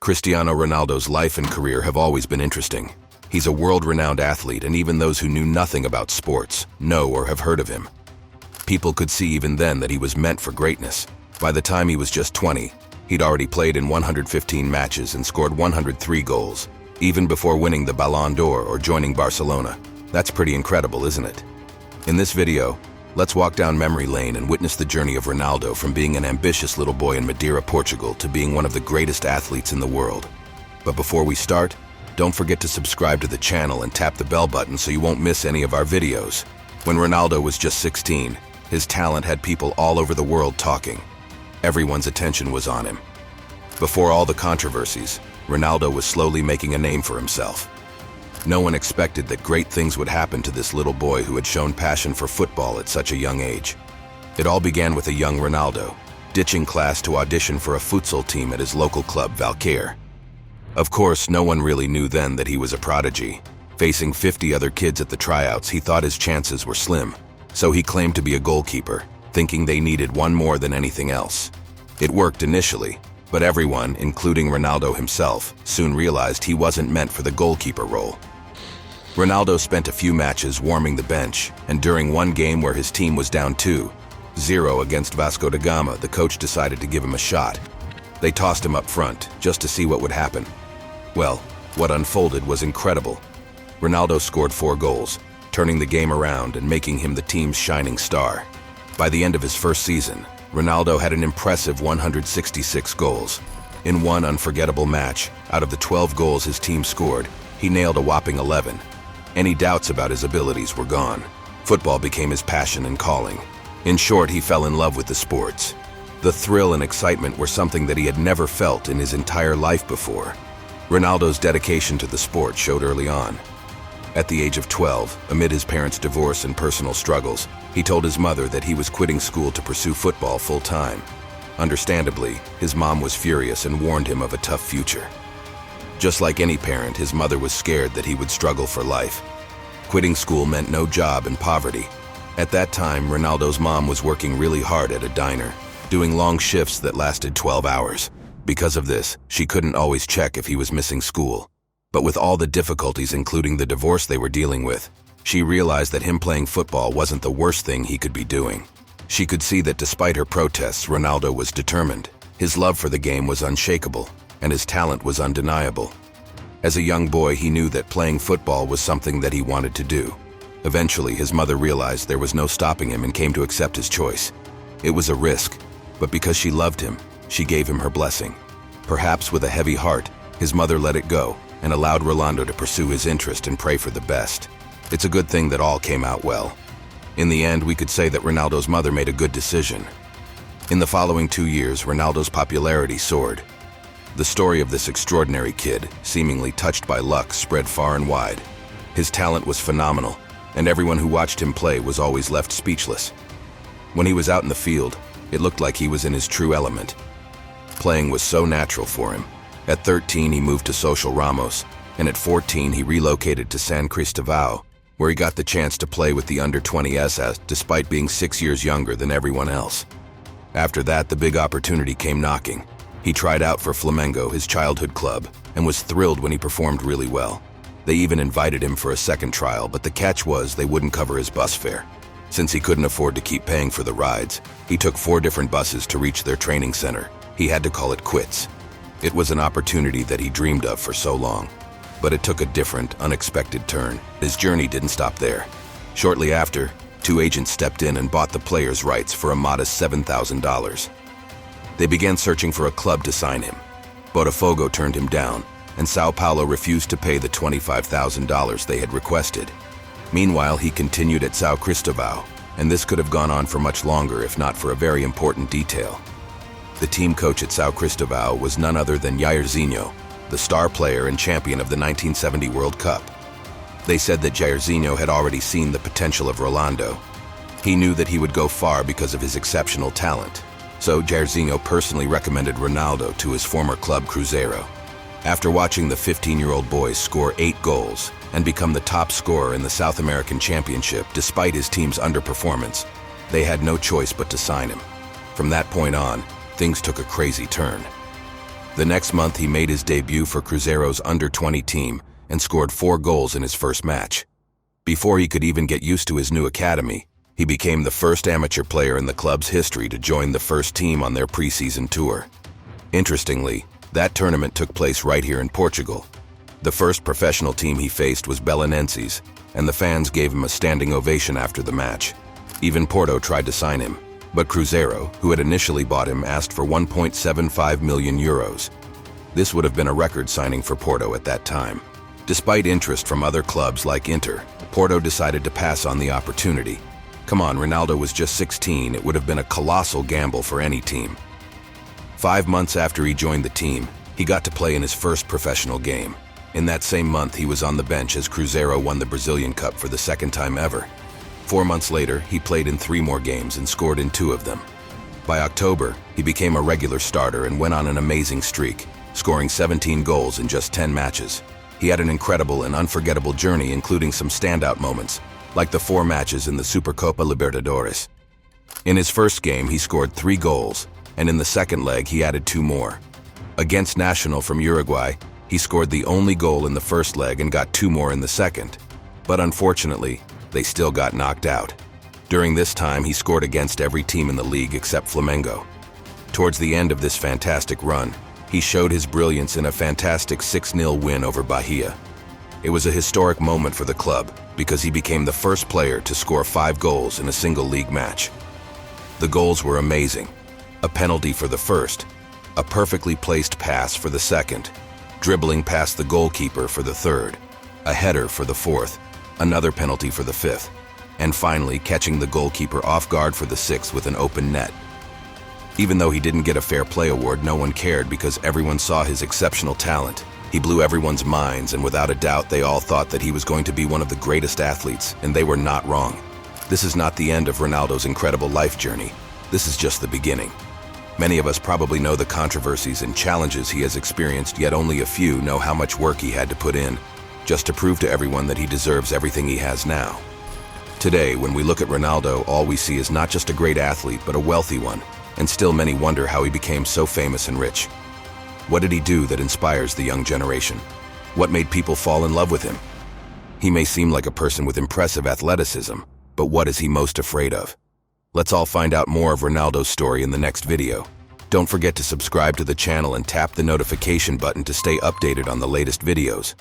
Cristiano Ronaldo's life and career have always been interesting. He's a world-renowned athlete, and even those who knew nothing about sports know or have heard of him. People could see even then that he was meant for greatness. By the time he was just 20, he'd already played in 115 matches and scored 103 goals, even before winning the Ballon d'Or or joining Barcelona. That's pretty incredible, isn't it? In this video, let's walk down memory lane and witness the journey of Ronaldo from being an ambitious little boy in Madeira, Portugal, to being one of the greatest athletes in the world. But before we start, don't forget to subscribe to the channel and tap the bell button so you won't miss any of our videos. When Ronaldo was just 16, his talent had people all over the world talking. Everyone's attention was on him. Before all the controversies, Ronaldo was slowly making a name for himself. No one expected that great things would happen to this little boy who had shown passion for football at such a young age. It all began with a young Ronaldo, ditching class to audition for a futsal team at his local club, Valqueire. Of course, no one really knew then that he was a prodigy. Facing 50 other kids at the tryouts, he thought his chances were slim, so he claimed to be a goalkeeper, thinking they needed one more than anything else. It worked initially, but everyone, including Ronaldo himself, soon realized he wasn't meant for the goalkeeper role. Ronaldo spent a few matches warming the bench, and during one game where his team was down 2-0 against Vasco da Gama, the coach decided to give him a shot. They tossed him up front, just to see what would happen. Well, what unfolded was incredible. Ronaldo scored 4 goals, turning the game around and making him the team's shining star. By the end of his first season, Ronaldo had an impressive 166 goals. In one unforgettable match, out of the 12 goals his team scored, he nailed a whopping 11. Any doubts about his abilities were gone. Football became his passion and calling. In short, he fell in love with the sports. The thrill and excitement were something that he had never felt in his entire life before. Ronaldo's dedication to the sport showed early on. At the age of 12, amid his parents' divorce and personal struggles, he told his mother that he was quitting school to pursue football full-time. Understandably, his mom was furious and warned him of a tough future. Just like any parent, his mother was scared that he would struggle for life. Quitting school meant no job and poverty. At that time, Ronaldo's mom was working really hard at a diner, doing long shifts that lasted 12 hours. Because of this, she couldn't always check if he was missing school. But with all the difficulties, including the divorce they were dealing with, she realized that him playing football wasn't the worst thing he could be doing. She could see that despite her protests, Ronaldo was determined. His love for the game was unshakable, and his talent was undeniable. As a young boy, he knew that playing football was something that he wanted to do. Eventually, his mother realized there was no stopping him and came to accept his choice. It was a risk, but because she loved him, she gave him her blessing. Perhaps with a heavy heart, his mother let it go and allowed Ronaldo to pursue his interest and pray for the best. It's a good thing that all came out well. In the end, we could say that Ronaldo's mother made a good decision. In the following 2 years, Ronaldo's popularity soared. The story of this extraordinary kid, seemingly touched by luck, spread far and wide. His talent was phenomenal, and everyone who watched him play was always left speechless. When he was out in the field, it looked like he was in his true element. Playing was so natural for him. At 13, he moved to Social Ramos, and at 14, he relocated to San Cristóbal, where he got the chance to play with the under-20s despite being 6 years younger than everyone else. After that, the big opportunity came knocking. He tried out for Flamingo, his childhood club, and was thrilled when he performed really well. They even invited him for a second trial, but the catch was they wouldn't cover his bus fare. Since he couldn't afford to keep paying for the rides, he took 4 different buses to reach their training center. He had to call it quits. It was an opportunity that he dreamed of for so long. But it took a different, unexpected turn. His journey didn't stop there. Shortly after, 2 agents stepped in and bought the player's rights for a modest $7,000. They began searching for a club to sign him. Botafogo turned him down, and Sao Paulo refused to pay the $25,000 they had requested. Meanwhile, he continued at São Cristóvão, and this could have gone on for much longer if not for a very important detail. The team coach at São Cristóvão was none other than Jairzinho, the star player and champion of the 1970 World Cup. They said that Jairzinho had already seen the potential of Rolando. He knew that he would go far because of his exceptional talent. So Jairzinho personally recommended Ronaldo to his former club Cruzeiro. After watching the 15-year-old boy score 8 goals and become the top scorer in the South American Championship despite his team's underperformance, they had no choice but to sign him. From that point on, things took a crazy turn. The next month, he made his debut for Cruzeiro's under-20 team and scored 4 goals in his first match. Before he could even get used to his new academy, he became the first amateur player in the club's history to join the first team on their preseason tour. Interestingly, that tournament took place right here in Portugal. The first professional team he faced was Belenenses, and the fans gave him a standing ovation after the match. Even Porto tried to sign him, but Cruzeiro, who had initially bought him, asked for 1.75 million euros. This would have been a record signing for Porto at that time. Despite interest from other clubs like Inter, Porto decided to pass on the opportunity. Come on, Ronaldo was just 16, it would have been a colossal gamble for any team. 5 months after he joined the team, he got to play in his first professional game. In that same month, he was on the bench as Cruzeiro won the Brazilian Cup for the second time ever. 4 months later, he played in 3 more games and scored in 2 of them. By October, he became a regular starter and went on an amazing streak, scoring 17 goals in just 10 matches. He had an incredible and unforgettable journey, including some standout moments, like the 4 matches in the Copa Libertadores. In his first game, he scored 3 goals, and in the second leg, he added 2 more. Against Nacional from Uruguay, he scored the only goal in the first leg and got 2 more in the second. But unfortunately, they still got knocked out. During this time, he scored against every team in the league except Flamingo. Towards the end of this fantastic run, he showed his brilliance in a fantastic 6-0 win over Bahia. It was a historic moment for the club because he became the first player to score 5 goals in a single league match. The goals were amazing. A penalty for the first, a perfectly placed pass for the second, dribbling past the goalkeeper for the third, a header for the fourth, another penalty for the fifth, and finally catching the goalkeeper off guard for the sixth with an open net. Even though he didn't get a fair play award, no one cared because everyone saw his exceptional talent. He blew everyone's minds, and without a doubt, they all thought that he was going to be one of the greatest athletes, and they were not wrong. This is not the end of Ronaldo's incredible life journey. This is just the beginning. Many of us probably know the controversies and challenges he has experienced, yet only a few know how much work he had to put in, just to prove to everyone that he deserves everything he has now. Today, when we look at Ronaldo, all we see is not just a great athlete, but a wealthy one, and still many wonder how he became so famous and rich. What did he do that inspires the young generation? What made people fall in love with him? He may seem like a person with impressive athleticism, but what is he most afraid of? Let's all find out more of Ronaldo's story in the next video. Don't forget to subscribe to the channel and tap the notification button to stay updated on the latest videos.